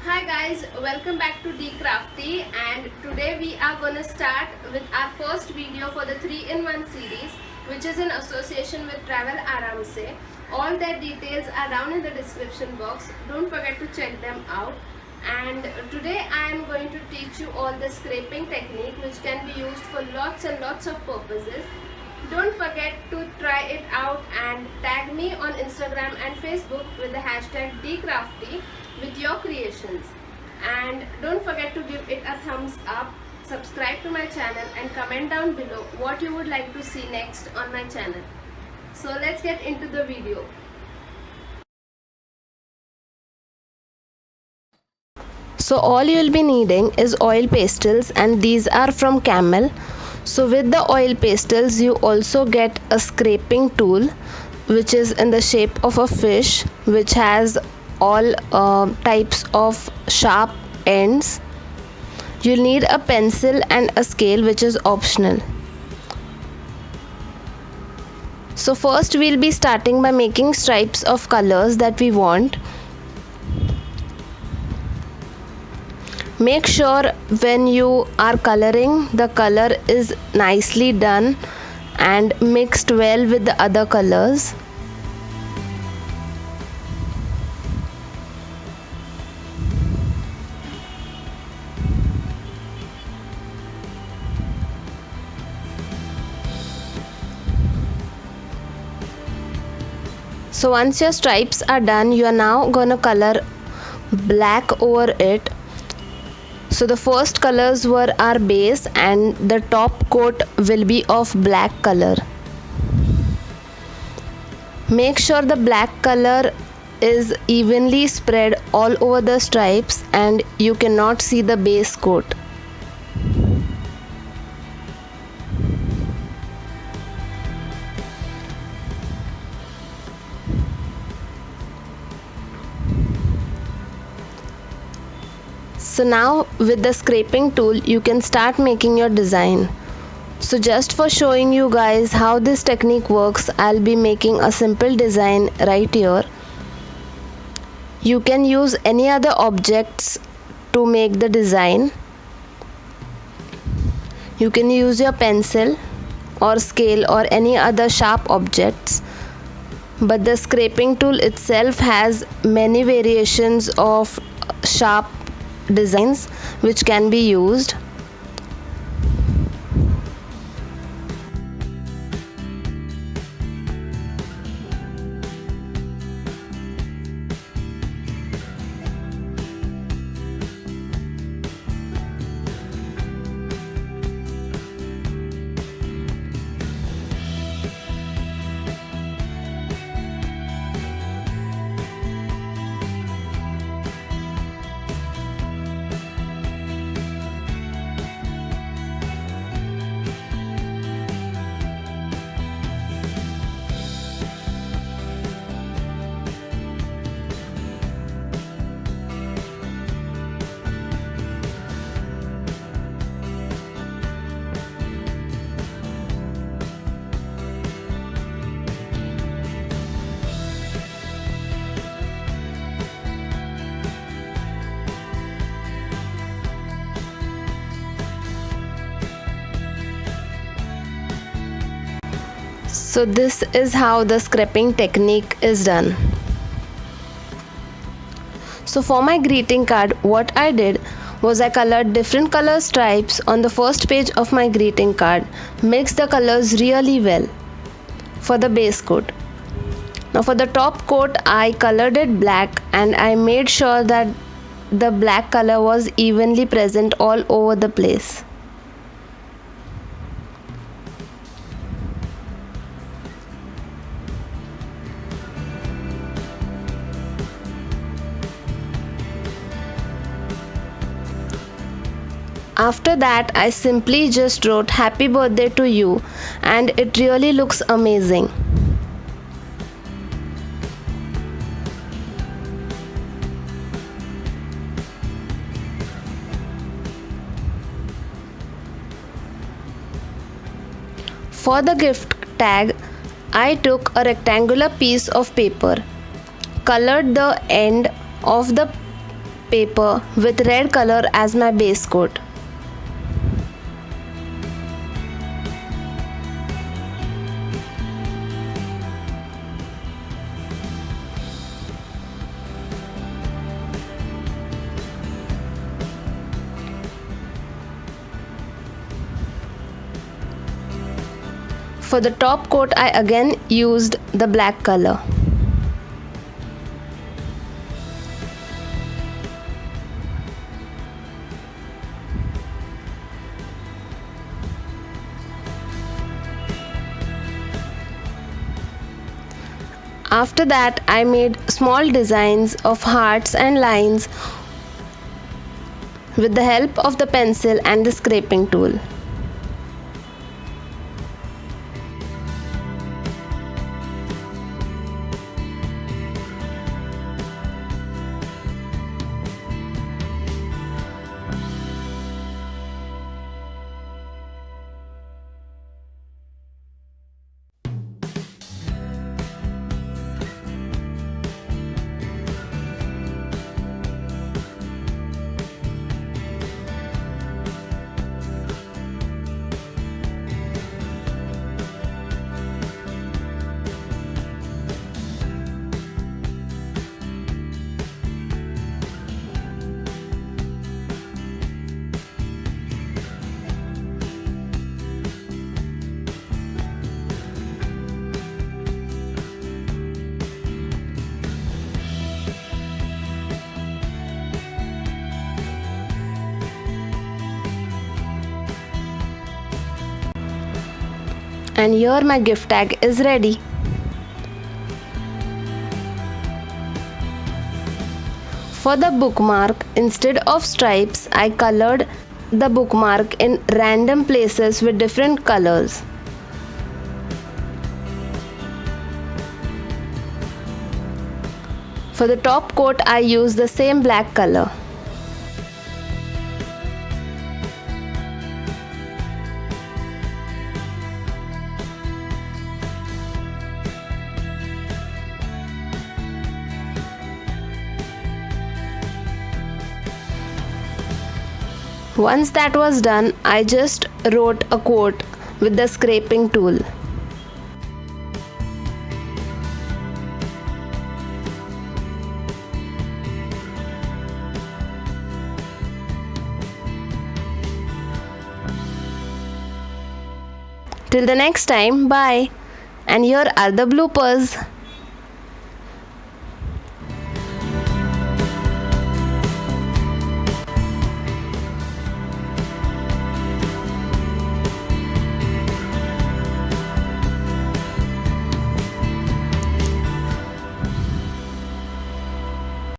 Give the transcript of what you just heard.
Hi guys, welcome back to DCRAFTY, and today we are gonna start with our first video for the 3-in-1 series, which is in association with Travel Aaramse. All their details are down in the description box. Don't forget to check them out. And today I am going to teach you all the scraping technique, which can be used for lots and lots of purposes. Don't forget to try it out and tag me on Instagram and Facebook with the hashtag DCRAFTY with your creations. And don't forget to give it a thumbs up, subscribe to my channel and comment down below what you would like to see next on my channel. So let's get into the video. So all you'll be needing is oil pastels, and these are from Camel. So with the oil pastels you also get a scraping tool, which is in the shape of a fish, which has all types of sharp ends. You'll need a pencil and a scale, which is optional. So first we'll be starting by making stripes of colors that we want. Make sure when you are coloring, the color is nicely done and mixed well with the other colors. So once your stripes are done, you are now gonna color black over it. So the first colors were our base and the top coat will be of black color. Make sure the black color is evenly spread all over the stripes and you cannot see the base coat. So now with the scraping tool you can start making your design. So just for showing you guys how this technique works, I'll be making a simple design right here. You can use any other objects to make the design. You can use your pencil or scale or any other sharp objects. But the scraping tool itself has many variations of sharp designs which can be used. So this is how the scraping technique is done. So for my greeting card, what I did was I colored different color stripes on the first page of my greeting card, mixed the colors really well for the base coat. Now for the top coat I colored it black and I made sure that the black color was evenly present all over the place. After that I simply just wrote happy birthday to you and it really looks amazing. For the gift tag, I took a rectangular piece of paper, colored the end of the paper with red color as my base coat. For the top coat, I again used the black color. After that, I made small designs of hearts and lines with the help of the pencil and the scraping tool. And here my gift tag is ready. For the bookmark, instead of stripes, I colored the bookmark in random places with different colors. For the top coat, I used the same black color. Once that was done, I just wrote a quote with the scraping tool. Till the next time, bye. And here are the bloopers.